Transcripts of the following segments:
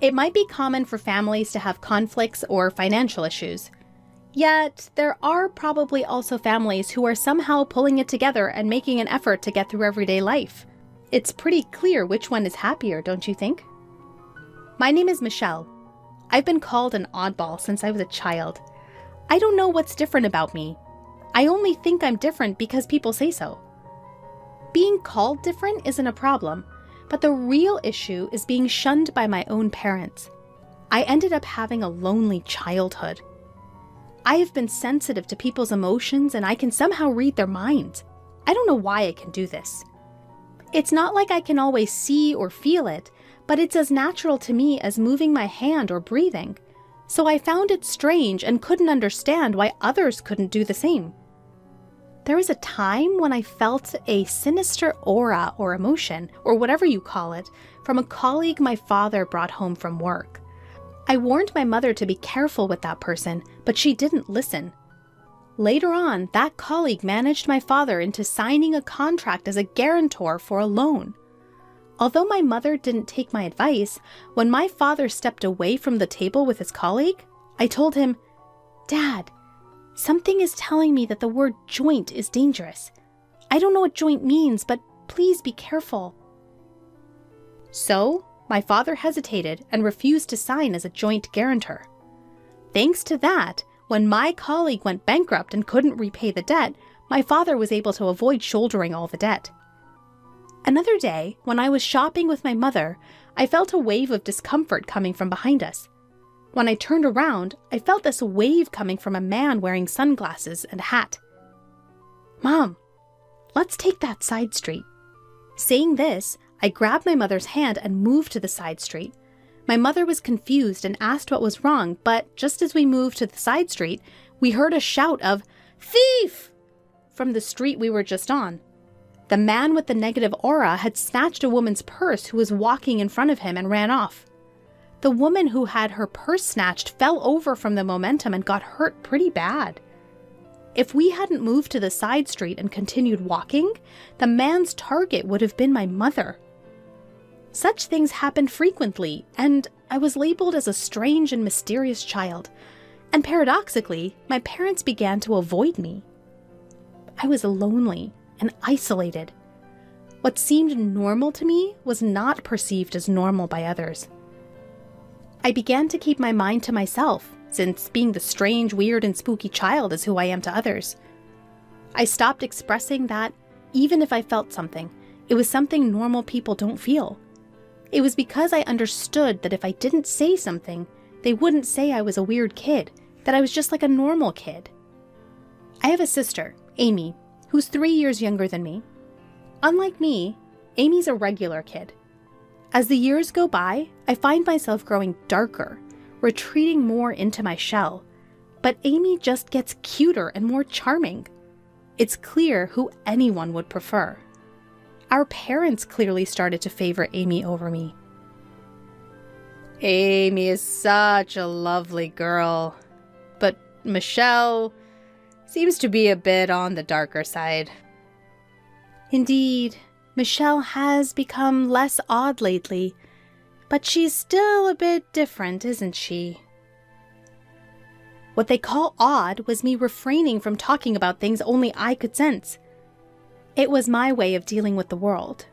It might be common for families to have conflicts or financial issues. Yet, there are probably also families who are somehow pulling it together and making an effort to get through everyday life. It's pretty clear which one is happier, don't you think? My name is Michelle. I've been called an oddball since I was a child. I don't know what's different about me. I only think I'm different because people say so. Being called different isn't a problem, but the real issue is being shunned by my own parents. I ended up having a lonely childhood. I have been sensitive to people's emotions and I can somehow read their minds. I don't know why I can do this. It's not like I can always see or feel it, but it's as natural to me as moving my hand or breathing. So I found it strange and couldn't understand why others couldn't do the same. There was a time when I felt a sinister aura or emotion, or whatever you call it, from a colleague my father brought home from work. I warned my mother to be careful with that person, but she didn't listen. Later on, that colleague managed my father into signing a contract as a guarantor for a loan. Although my mother didn't take my advice, when my father stepped away from the table with his colleague, I told him, "Dad, something is telling me that the word joint is dangerous. I don't know what joint means, but please be careful." So, my father hesitated and refused to sign as a joint guarantor. Thanks to that, when my colleague went bankrupt and couldn't repay the debt, my father was able to avoid shouldering all the debt. Another day, when I was shopping with my mother, I felt a wave of discomfort coming from behind us. When I turned around, I felt this wave coming from a man wearing sunglasses and a hat. "Mom, let's take that side street." Saying this, I grabbed my mother's hand and moved to the side street. My mother was confused and asked what was wrong, but just as we moved to the side street, we heard a shout of "Thief!" from the street we were just on. The man with the negative aura had snatched a woman's purse who was walking in front of him and ran off. The woman who had her purse snatched fell over from the momentum and got hurt pretty bad. If we hadn't moved to the side street and continued walking, the man's target would have been my mother. Such things happened frequently, and I was labeled as a strange and mysterious child. And paradoxically, my parents began to avoid me. I was lonely and isolated. What seemed normal to me was not perceived as normal by others. I began to keep my mind to myself, since being the strange, weird, and spooky child is who I am to others. I stopped expressing that, even if I felt something, it was something normal people don't feel. It was because I understood that if I didn't say something, they wouldn't say I was a weird kid, that I was just like a normal kid. I have a sister, Amy, who's 3 years younger than me. Unlike me, Amy's a regular kid. As the years go by, I find myself growing darker, retreating more into my shell. But Amy just gets cuter and more charming. It's clear who anyone would prefer. Our parents clearly started to favor Amy over me. Amy is such a lovely girl, but Michelle seems to be a bit on the darker side. Indeed, Michelle has become less odd lately, but she's still a bit different, isn't she? What they call odd was me refraining from talking about things only I could sense. It was my way of dealing with the world.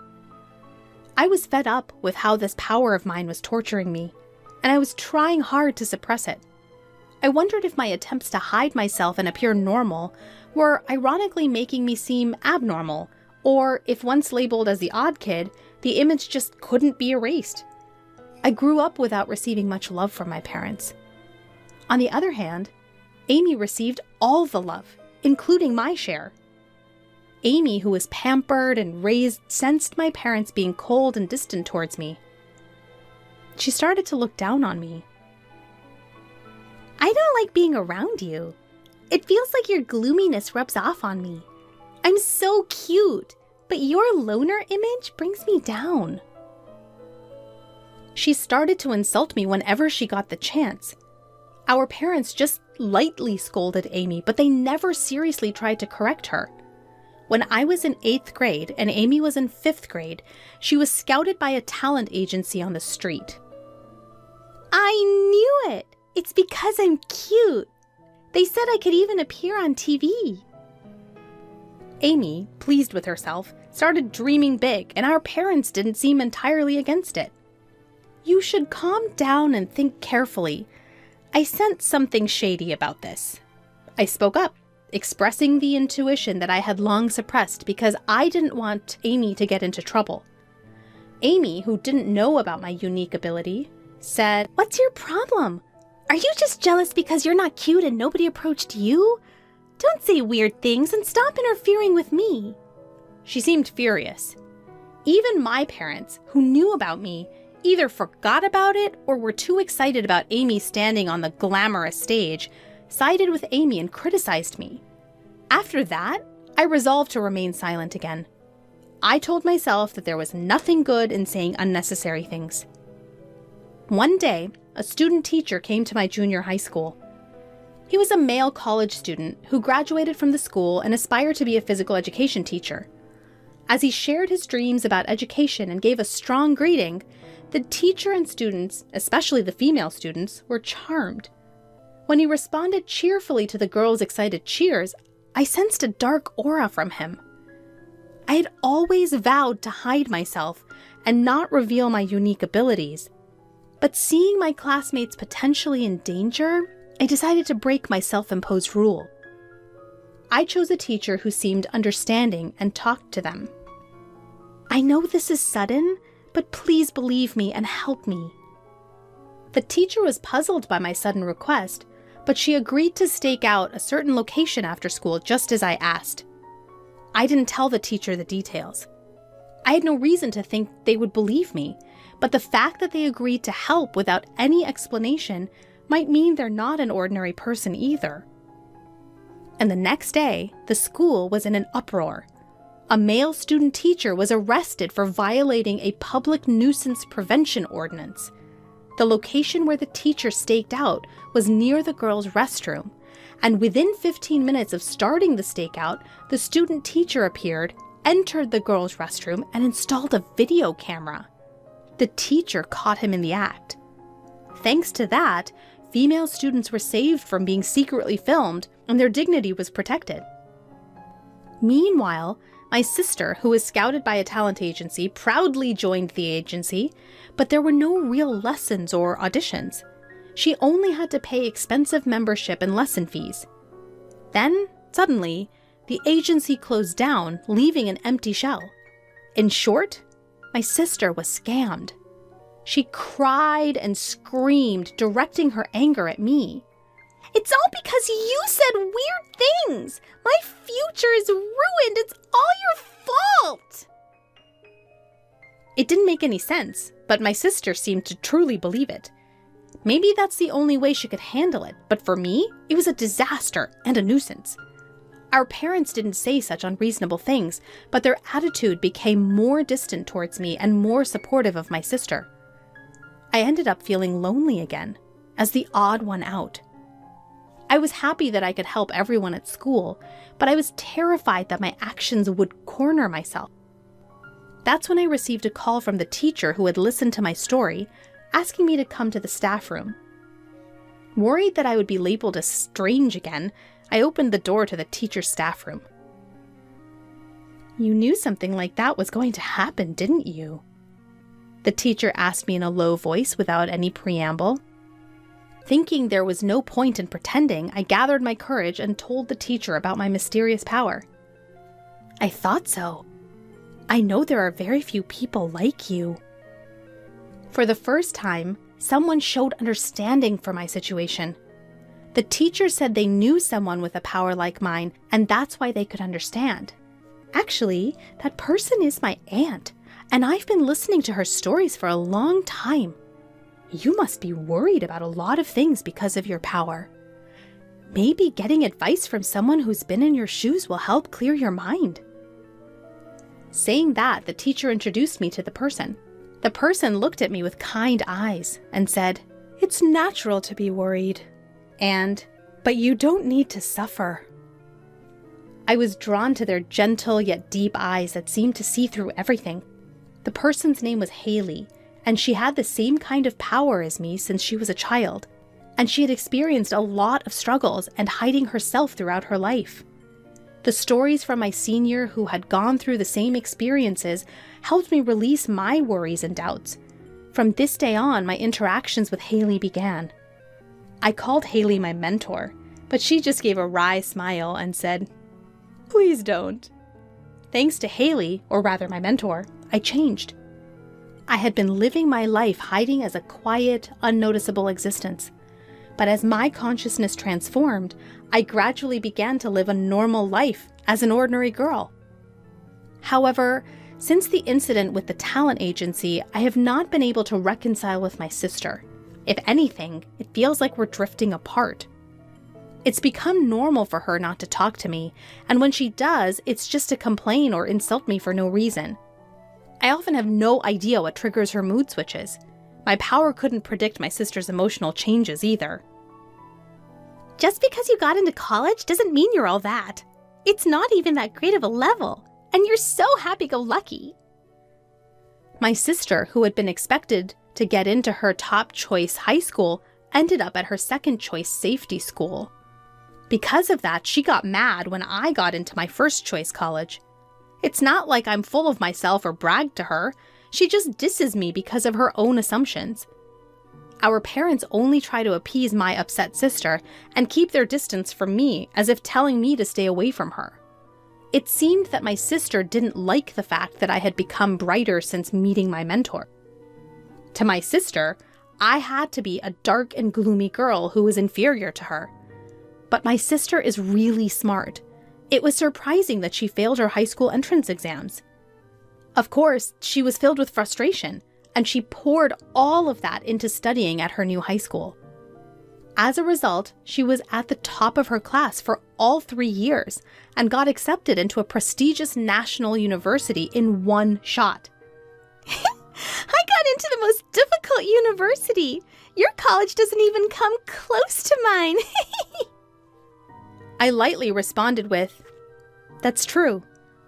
I was fed up with how this power of mine was torturing me, and I was trying hard to suppress it. I wondered if my attempts to hide myself and appear normal were ironically making me seem abnormal, or if once labeled as the odd kid, the image just couldn't be erased. I grew up without receiving much love from my parents. On the other hand, Amy received all the love, including my share. Amy, who was pampered and raised, sensed my parents being cold and distant towards me. She started to look down on me. "I don't like being around you. It feels like your gloominess rubs off on me. I'm so cute, but your loner image brings me down." She started to insult me whenever she got the chance. Our parents just lightly scolded Amy, but they never seriously tried to correct her. When I was in 8th grade and Amy was in 5th grade, she was scouted by a talent agency on the street. I knew it! It's because I'm cute. They said I could even appear on TV. Amy, pleased with herself, started dreaming big, and our parents didn't seem entirely against it. You should calm down and think carefully. I sensed something shady about this. I spoke up, expressing the intuition that I had long suppressed because I didn't want Amy to get into trouble. Amy, who didn't know about my unique ability, said, "What's your problem? Are you just jealous because you're not cute and nobody approached you? Don't say weird things and stop interfering with me." She seemed furious. Even my parents, who knew about me, either forgot about it or were too excited about Amy standing on the glamorous stage, sided with Amy and criticized me. After that, I resolved to remain silent again. I told myself that there was nothing good in saying unnecessary things. One day, a student teacher came to my junior high school. He was a male college student who graduated from the school and aspired to be a physical education teacher. As he shared his dreams about education and gave a strong greeting, the teacher and students, especially the female students, were charmed. When he responded cheerfully to the girls' excited cheers, I sensed a dark aura from him. I had always vowed to hide myself and not reveal my unique abilities. But seeing my classmates potentially in danger, I decided to break my self-imposed rule. I chose a teacher who seemed understanding and talked to them. "I know this is sudden, but please believe me and help me." The teacher was puzzled by my sudden request, but she agreed to stake out a certain location after school just as I asked. I didn't tell the teacher the details. I had no reason to think they would believe me, but the fact that they agreed to help without any explanation might mean they're not an ordinary person either. And the next day, the school was in an uproar. A male student teacher was arrested for violating a public nuisance prevention ordinance. The location where the teacher staked out was near the girls' restroom, and within 15 minutes of starting the stakeout, the student teacher appeared, entered the girls' restroom, and installed a video camera. The teacher caught him in the act. Thanks to that, female students were saved from being secretly filmed, and their dignity was protected. Meanwhile, my sister, who was scouted by a talent agency, proudly joined the agency, but there were no real lessons or auditions. She only had to pay expensive membership and lesson fees. Then, suddenly, the agency closed down, leaving an empty shell. In short, my sister was scammed. She cried and screamed, directing her anger at me. "It's all because you said weird things! My future is ruined! It's all your fault!" It didn't make any sense, but my sister seemed to truly believe it. Maybe that's the only way she could handle it, but for me, it was a disaster and a nuisance. Our parents didn't say such unreasonable things, but their attitude became more distant towards me and more supportive of my sister. I ended up feeling lonely again, as the odd one out. I was happy that I could help everyone at school, but I was terrified that my actions would corner myself. That's when I received a call from the teacher who had listened to my story, asking me to come to the staff room. Worried that I would be labeled as strange again, I opened the door to the teacher's staff room. "You knew something like that was going to happen, didn't you?" The teacher asked me in a low voice without any preamble. Thinking there was no point in pretending, I gathered my courage and told the teacher about my mysterious power. "I thought so. I know there are very few people like you." For the first time, someone showed understanding for my situation. The teacher said they knew someone with a power like mine, and that's why they could understand. Actually, that person is my aunt, and I've been listening to her stories for a long time. You must be worried about a lot of things because of your power. Maybe getting advice from someone who's been in your shoes will help clear your mind." Saying that, the teacher introduced me to the person. The person looked at me with kind eyes and said, "It's natural to be worried. But you don't need to suffer." I was drawn to their gentle yet deep eyes that seemed to see through everything. The person's name was Haley, and she had the same kind of power as me since she was a child, and she had experienced a lot of struggles and hiding herself throughout her life. The stories from my senior who had gone through the same experiences helped me release my worries and doubts. From this day on, my interactions with Haley began. I called Haley my mentor, but she just gave a wry smile and said, "Please don't." Thanks to Haley, or rather my mentor, I changed. I had been living my life hiding as a quiet, unnoticeable existence. But as my consciousness transformed, I gradually began to live a normal life as an ordinary girl. However, since the incident with the talent agency, I have not been able to reconcile with my sister. If anything, it feels like we're drifting apart. It's become normal for her not to talk to me, and when she does, it's just to complain or insult me for no reason. I often have no idea what triggers her mood switches. My power couldn't predict my sister's emotional changes either. Just because you got into college doesn't mean you're all that. It's not even that great of a level, and you're so happy-go-lucky. My sister, who had been expected to get into her top choice high school, ended up at her second choice safety school. Because of that, she got mad when I got into my first choice college. It's not like I'm full of myself or brag to her. She just disses me because of her own assumptions. Our parents only try to appease my upset sister and keep their distance from me, as if telling me to stay away from her. It seemed that my sister didn't like the fact that I had become brighter since meeting my mentor. To my sister, I had to be a dark and gloomy girl who was inferior to her. But my sister is really smart. It was surprising that she failed her high school entrance exams. Of course, she was filled with frustration, and she poured all of that into studying at her new high school. As a result, she was at the top of her class for all 3 years and got accepted into a prestigious national university in one shot. I got into the most difficult university. Your college doesn't even come close to mine. I lightly responded with, "That's true,"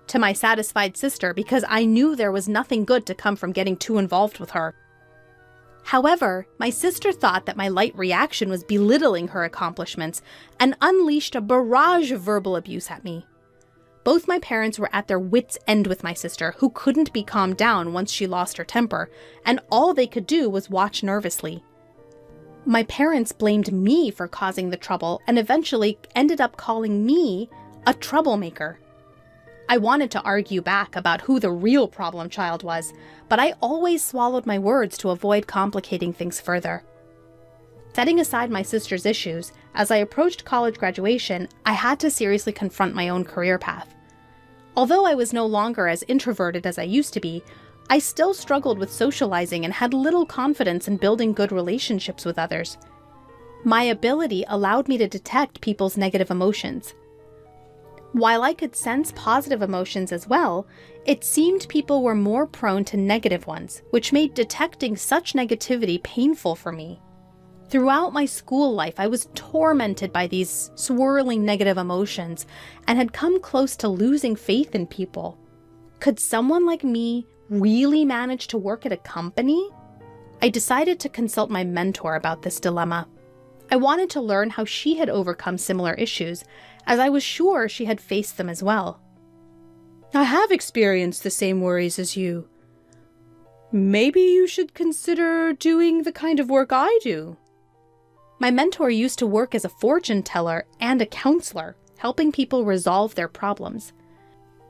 to my satisfied sister because I knew there was nothing good to come from getting too involved with her. However, my sister thought that my light reaction was belittling her accomplishments and unleashed a barrage of verbal abuse at me. Both my parents were at their wits' end with my sister, who couldn't be calmed down once she lost her temper, and all they could do was watch nervously. My parents blamed me for causing the trouble and eventually ended up calling me a troublemaker. I wanted to argue back about who the real problem child was, but I always swallowed my words to avoid complicating things further. Setting aside my sister's issues, as I approached college graduation, I had to seriously confront my own career path. Although I was no longer as introverted as I used to be, I still struggled with socializing and had little confidence in building good relationships with others. My ability allowed me to detect people's negative emotions. While I could sense positive emotions as well, it seemed people were more prone to negative ones, which made detecting such negativity painful for me. Throughout my school life, I was tormented by these swirling negative emotions and had come close to losing faith in people. Could someone like me really manage to work at a company? I decided to consult my mentor about this dilemma. I wanted to learn how she had overcome similar issues, as I was sure she had faced them as well. "I have experienced the same worries as you. Maybe you should consider doing the kind of work I do." My mentor used to work as a fortune teller and a counselor, helping people resolve their problems.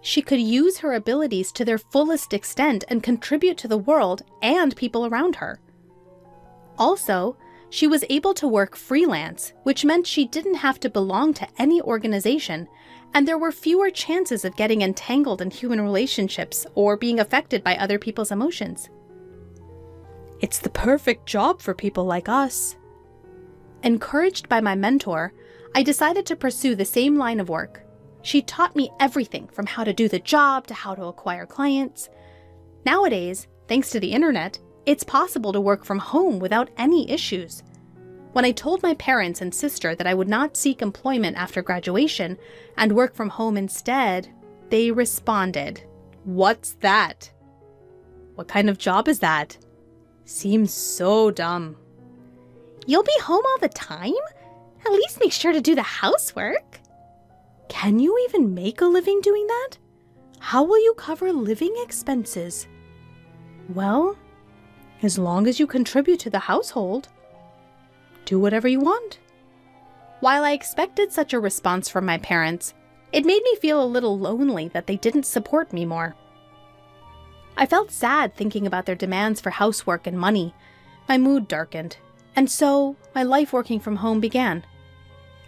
She could use her abilities to their fullest extent and contribute to the world and people around her. Also, she was able to work freelance, which meant she didn't have to belong to any organization, and there were fewer chances of getting entangled in human relationships or being affected by other people's emotions. "It's the perfect job for people like us." Encouraged by my mentor, I decided to pursue the same line of work. She taught me everything from how to do the job to how to acquire clients. Nowadays, thanks to the internet, it's possible to work from home without any issues. When I told my parents and sister that I would not seek employment after graduation and work from home instead, they responded, "What's that? What kind of job is that?" Seems so dumb. You'll be home all the time? At least make sure to do the housework. Can you even make a living doing that? How will you cover living expenses? Well, as long as you contribute to the household, do whatever you want. While I expected such a response from my parents, it made me feel a little lonely that they didn't support me more. I felt sad thinking about their demands for housework and money. My mood darkened, and so my life working from home began.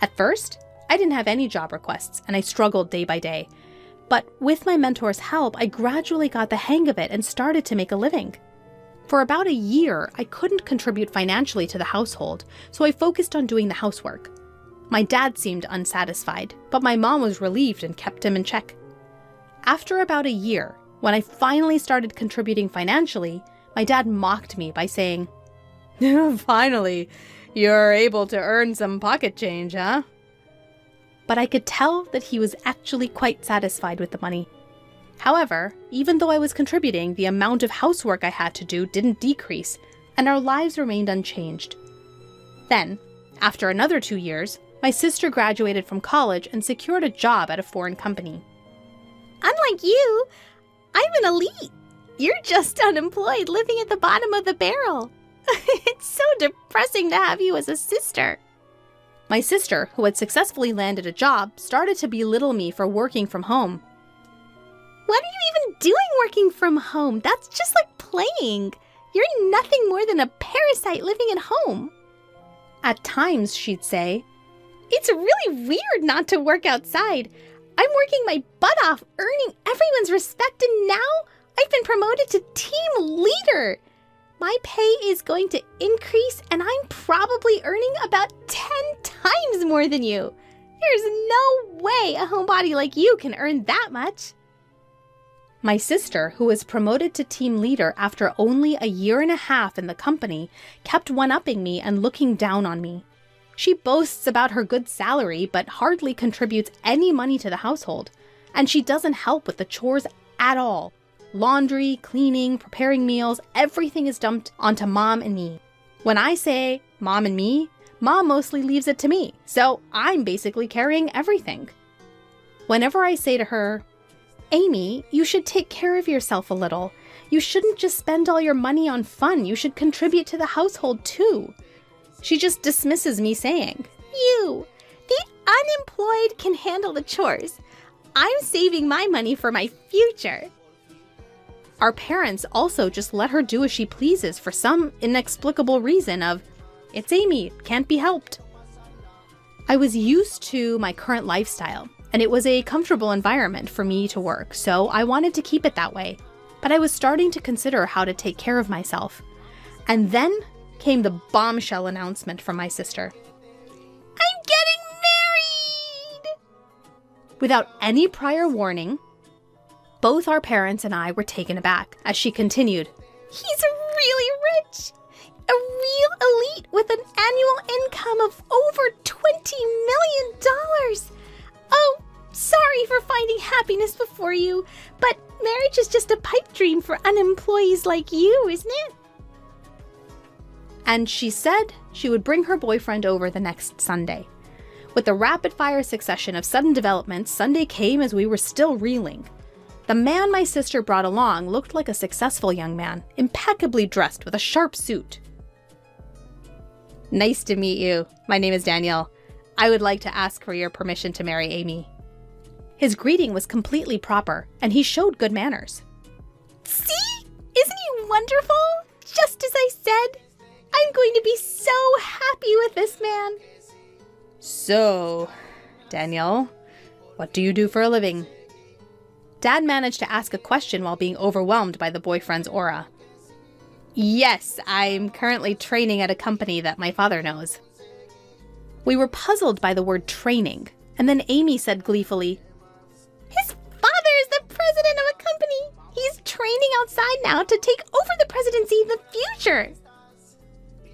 At first, I didn't have any job requests, and I struggled day by day. But with my mentor's help, I gradually got the hang of it and started to make a living. For about a year, I couldn't contribute financially to the household, so I focused on doing the housework. My dad seemed unsatisfied, but my mom was relieved and kept him in check. After about a year, when I finally started contributing financially, my dad mocked me by saying, "Finally, you're able to earn some pocket change, huh?" But I could tell that he was actually quite satisfied with the money. However, even though I was contributing, the amount of housework I had to do didn't decrease, and our lives remained unchanged. Then, after another 2 years, my sister graduated from college and secured a job at a foreign company. Unlike you, I'm an elite. You're just unemployed, living at the bottom of the barrel. It's so depressing to have you as a sister. My sister, who had successfully landed a job, started to belittle me for working from home. What are you even doing working from home? That's just like playing. You're nothing more than a parasite living at home. At times, she'd say, "It's really weird not to work outside. I'm working my butt off, earning everyone's respect, and now I've been promoted to team leader. My pay is going to increase, and I'm probably earning about 10 times more than you. There's no way a homebody like you can earn that much." My sister, who was promoted to team leader after only a year and a half in the company, kept one-upping me and looking down on me. She boasts about her good salary, but hardly contributes any money to the household, and she doesn't help with the chores at all. Laundry, cleaning, preparing meals, everything is dumped onto Mom and me. When I say Mom and me, Mom mostly leaves it to me, so I'm basically carrying everything. Whenever I say to her, "Amy, you should take care of yourself a little. You shouldn't just spend all your money on fun. You should contribute to the household too," she just dismisses me saying, "You, the unemployed, can handle the chores. I'm saving my money for my future." Our parents also just let her do as she pleases for some inexplicable reason of, "It's Amy, can't be helped." I was used to my current lifestyle, and it was a comfortable environment for me to work, so I wanted to keep it that way. But I was starting to consider how to take care of myself. And then came the bombshell announcement from my sister. "I'm getting married!" Without any prior warning, both our parents and I were taken aback as she continued, "He's really rich! A real elite with an annual income of over $20 million! Oh, sorry for finding happiness before you, but marriage is just a pipe dream for unemployees like you, isn't it?" And she said she would bring her boyfriend over the next Sunday. With the rapid-fire succession of sudden developments, Sunday came as we were still reeling. The man my sister brought along looked like a successful young man, impeccably dressed with a sharp suit. "Nice to meet you. My name is Danielle. I would like to ask for your permission to marry Amy." His greeting was completely proper, and he showed good manners. "See? Isn't he wonderful? Just as I said. I'm going to be so happy with this man." "So, Danielle, what do you do for a living?" Dad managed to ask a question while being overwhelmed by the boyfriend's aura. "Yes, I'm currently training at a company that my father knows." We were puzzled by the word training, and then Amy said gleefully, "His father is the president of a company. He's training outside now to take over the presidency in the future."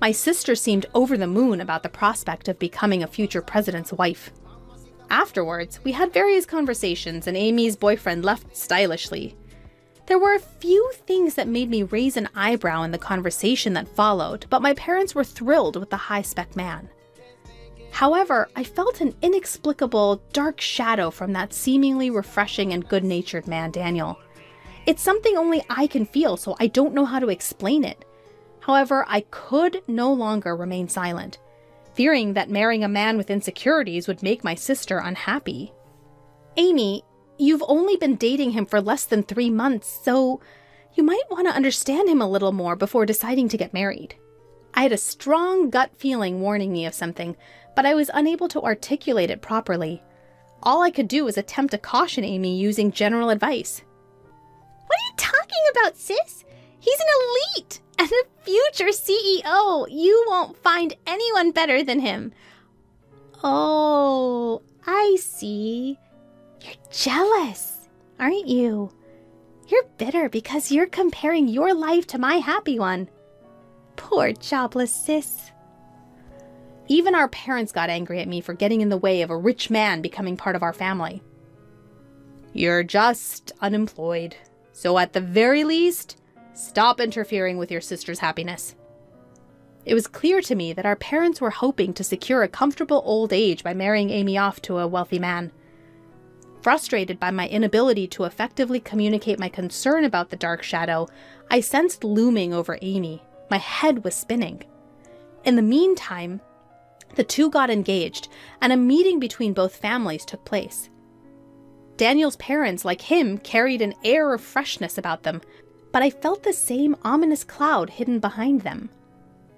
My sister seemed over the moon about the prospect of becoming a future president's wife. Afterwards, we had various conversations and Amy's boyfriend left stylishly. There were a few things that made me raise an eyebrow in the conversation that followed, but my parents were thrilled with the high-spec man. However, I felt an inexplicable, dark shadow from that seemingly refreshing and good-natured man, Daniel. It's something only I can feel, so I don't know how to explain it. However, I could no longer remain silent, fearing that marrying a man with insecurities would make my sister unhappy. Amy, you've only been dating him for less than 3 months, so you might want to understand him a little more before deciding to get married. I had a strong gut feeling warning me of something, but I was unable to articulate it properly. All I could do was attempt to caution Amy using general advice. What are you talking about, sis? He's an elite and a future CEO. You won't find anyone better than him. Oh, I see. You're jealous, aren't you? You're bitter because you're comparing your life to my happy one. Poor jobless sis. Even our parents got angry at me for getting in the way of a rich man becoming part of our family. You're just unemployed, so at the very least, stop interfering with your sister's happiness. It was clear to me that our parents were hoping to secure a comfortable old age by marrying Amy off to a wealthy man. Frustrated by my inability to effectively communicate my concern about the dark shadow, I sensed looming over Amy. My head was spinning. In the meantime, the two got engaged, and a meeting between both families took place. Daniel's parents, like him, carried an air of freshness about them, but I felt the same ominous cloud hidden behind them.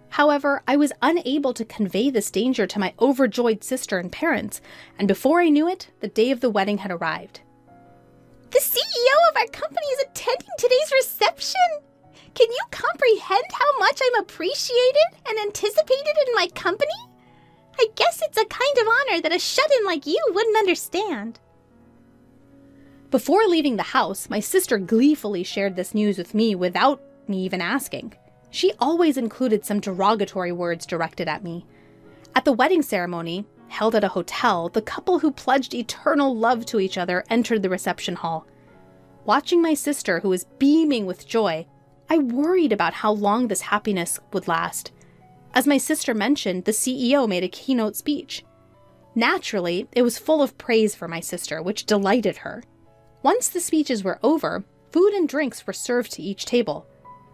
However, I was unable to convey this danger to my overjoyed sister and parents, and before I knew it, the day of the wedding had arrived. The CEO of our company is attending today's reception. Can you comprehend how much I'm appreciated and anticipated in my company? I guess it's a kind of honor that a shut-in like you wouldn't understand. Before leaving the house, my sister gleefully shared this news with me without me even asking. She always included some derogatory words directed at me. At the wedding ceremony, held at a hotel, the couple who pledged eternal love to each other entered the reception hall. Watching my sister, who was beaming with joy, I worried about how long this happiness would last. As my sister mentioned, the CEO made a keynote speech. Naturally, it was full of praise for my sister, which delighted her. Once the speeches were over, food and drinks were served to each table.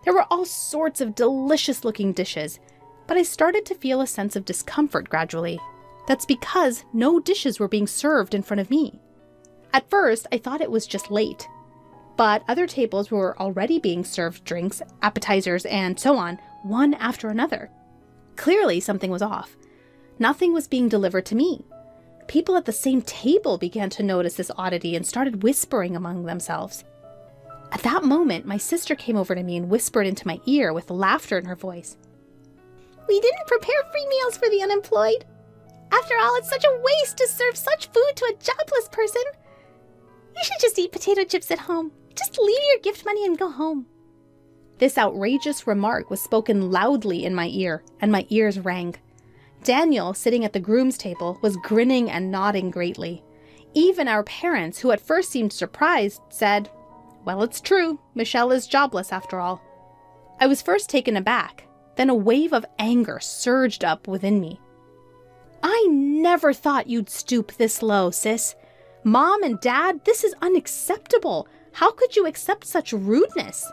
There were all sorts of delicious-looking dishes, but I started to feel a sense of discomfort gradually. That's because no dishes were being served in front of me. At first, I thought it was just late, but other tables were already being served drinks, appetizers, and so on, one after another. Clearly, something was off. Nothing was being delivered to me. People at the same table began to notice this oddity and started whispering among themselves. At that moment, my sister came over to me and whispered into my ear with laughter in her voice. We didn't prepare free meals for the unemployed. After all, it's such a waste to serve such food to a jobless person. You should just eat potato chips at home. Just leave your gift money and go home. This outrageous remark was spoken loudly in my ear, and my ears rang. Daniel, sitting at the groom's table, was grinning and nodding greatly. Even our parents, who at first seemed surprised, said, "Well, it's true. Michelle is jobless after all." I was first taken aback. Then a wave of anger surged up within me. I never thought you'd stoop this low, sis. Mom and Dad, this is unacceptable. How could you accept such rudeness?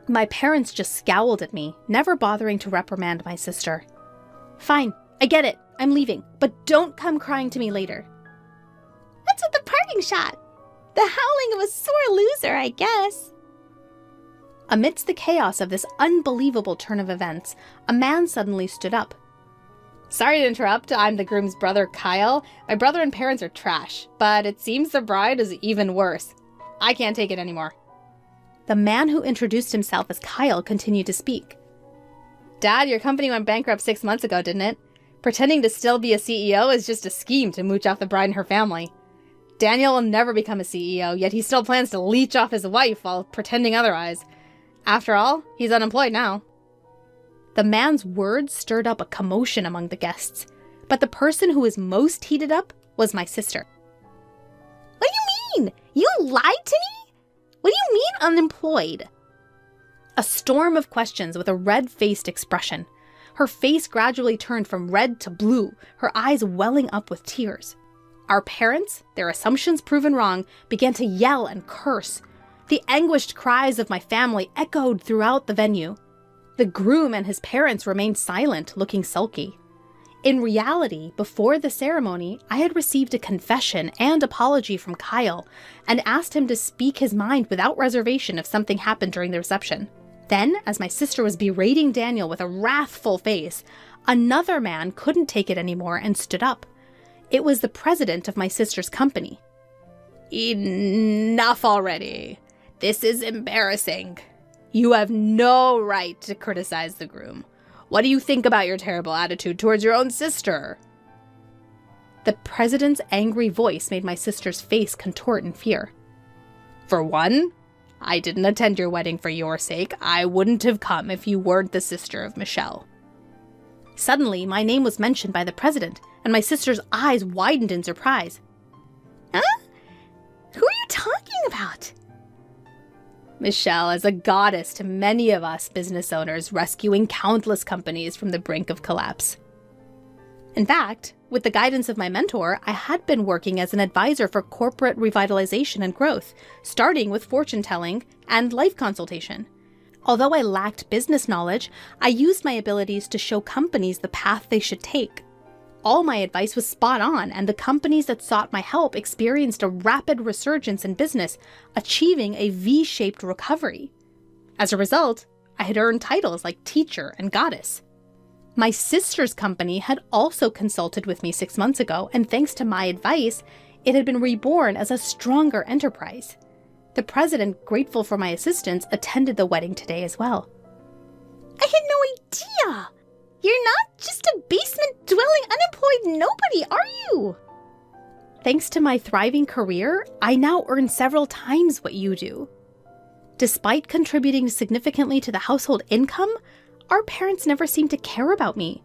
My parents just scowled at me, never bothering to reprimand my sister. Fine, I get it. I'm leaving, but don't come crying to me later. What's with the parting shot? The howling of a sore loser, I guess. Amidst the chaos of this unbelievable turn of events, a man suddenly stood up. Sorry to interrupt, I'm the groom's brother, Kyle. My brother and parents are trash, but it seems the bride is even worse. I can't take it anymore. The man who introduced himself as Kyle continued to speak. Dad, your company went bankrupt 6 months ago, didn't it? Pretending to still be a CEO is just a scheme to mooch off the bride and her family. Daniel will never become a CEO, yet he still plans to leech off his wife while pretending otherwise. After all, he's unemployed now. The man's words stirred up a commotion among the guests, but the person who was most heated up was my sister. What do you mean? You lied to me? What do you mean unemployed? A storm of questions with a red-faced expression. Her face gradually turned from red to blue, her eyes welling up with tears. Our parents, their assumptions proven wrong, began to yell and curse. The anguished cries of my family echoed throughout the venue. The groom and his parents remained silent, looking sulky. In reality, before the ceremony, I had received a confession and apology from Kyle and asked him to speak his mind without reservation if something happened during the reception. Then, as my sister was berating Daniel with a wrathful face, another man couldn't take it anymore and stood up. It was the president of my sister's company. Enough already. This is embarrassing. You have no right to criticize the groom. What do you think about your terrible attitude towards your own sister? The president's angry voice made my sister's face contort in fear. For one, I didn't attend your wedding for your sake. I wouldn't have come if you weren't the sister of Michelle. Suddenly, my name was mentioned by the president, and my sister's eyes widened in surprise. Huh? Who are you talking about? Michelle is a goddess to many of us business owners, rescuing countless companies from the brink of collapse. In fact, with the guidance of my mentor, I had been working as an advisor for corporate revitalization and growth, starting with fortune-telling and life consultation. Although I lacked business knowledge, I used my abilities to show companies the path they should take. All my advice was spot on, and the companies that sought my help experienced a rapid resurgence in business, achieving a V-shaped recovery. As a result, I had earned titles like teacher and goddess. My sister's company had also consulted with me 6 months ago, and thanks to my advice, it had been reborn as a stronger enterprise. The president, grateful for my assistance, attended the wedding today as well. I had no idea! You're not just a basement-dwelling unemployed nobody, are you? Thanks to my thriving career, I now earn several times what you do. Despite contributing significantly to the household income, our parents never seemed to care about me.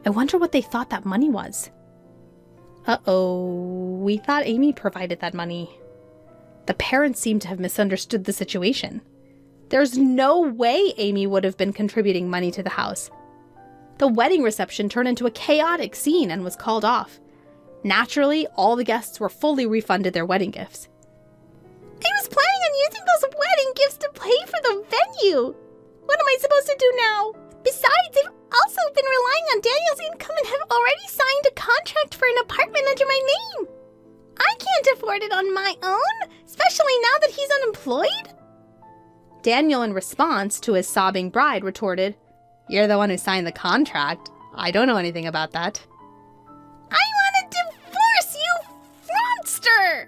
I wonder what they thought that money was. Uh-oh, we thought Amy provided that money. The parents seem to have misunderstood the situation. There's no way Amy would have been contributing money to the house. The wedding reception turned into a chaotic scene and was called off. Naturally, all the guests were fully refunded their wedding gifts. I was planning on using those wedding gifts to pay for the venue. What am I supposed to do now? Besides, I've also been relying on Daniel's income and have already signed a contract for an apartment under my name. I can't afford it on my own, especially now that he's unemployed. Daniel, in response to his sobbing bride, retorted, "You're the one who signed the contract. I don't know anything about that." I want to divorce you, fraudster!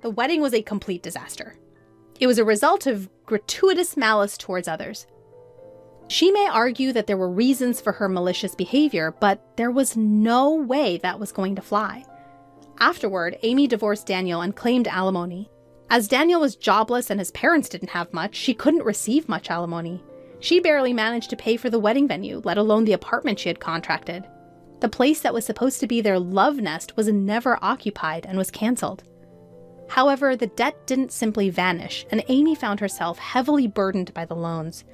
The wedding was a complete disaster. It was a result of gratuitous malice towards others. She may argue that there were reasons for her malicious behavior, but there was no way that was going to fly. Afterward, Amy divorced Daniel and claimed alimony. As Daniel was jobless and his parents didn't have much, she couldn't receive much alimony. She barely managed to pay for the wedding venue, let alone the apartment she had contracted. The place that was supposed to be their love nest was never occupied and was canceled. However, the debt didn't simply vanish, and Amy found herself heavily burdened by the loans.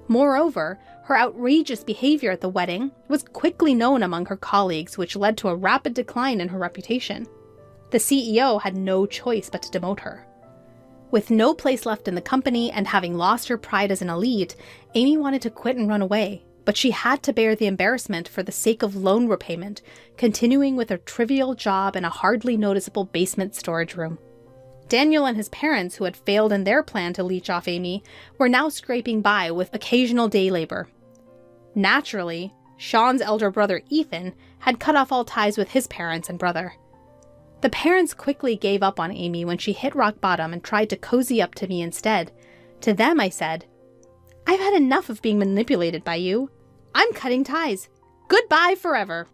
Moreover, her outrageous behavior at the wedding was quickly known among her colleagues, which led to a rapid decline in her reputation. The CEO had no choice but to demote her. With no place left in the company and having lost her pride as an elite, Amy wanted to quit and run away, but she had to bear the embarrassment for the sake of loan repayment, continuing with a trivial job in a hardly noticeable basement storage room. Daniel and his parents, who had failed in their plan to leech off Amy, were now scraping by with occasional day labor. Naturally, Sean's elder brother Ethan had cut off all ties with his parents and brother. The parents quickly gave up on Amy when she hit rock bottom and tried to cozy up to me instead. To them, I said, "I've had enough of being manipulated by you. I'm cutting ties. Goodbye forever."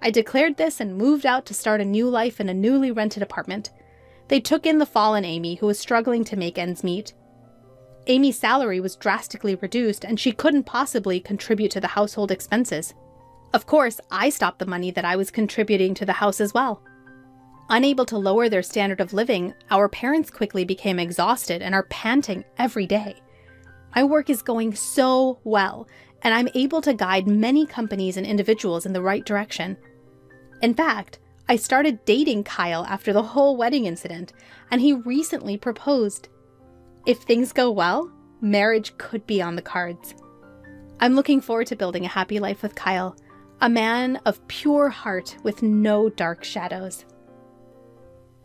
I declared this and moved out to start a new life in a newly rented apartment. They took in the fallen Amy, who was struggling to make ends meet. Amy's salary was drastically reduced, and she couldn't possibly contribute to the household expenses. Of course, I stopped the money that I was contributing to the house as well. Unable to lower their standard of living, our parents quickly became exhausted and are panting every day. My work is going so well, and I'm able to guide many companies and individuals in the right direction. In fact, I started dating Kyle after the whole wedding incident, and he recently proposed. If things go well, marriage could be on the cards. I'm looking forward to building a happy life with Kyle, a man of pure heart with no dark shadows.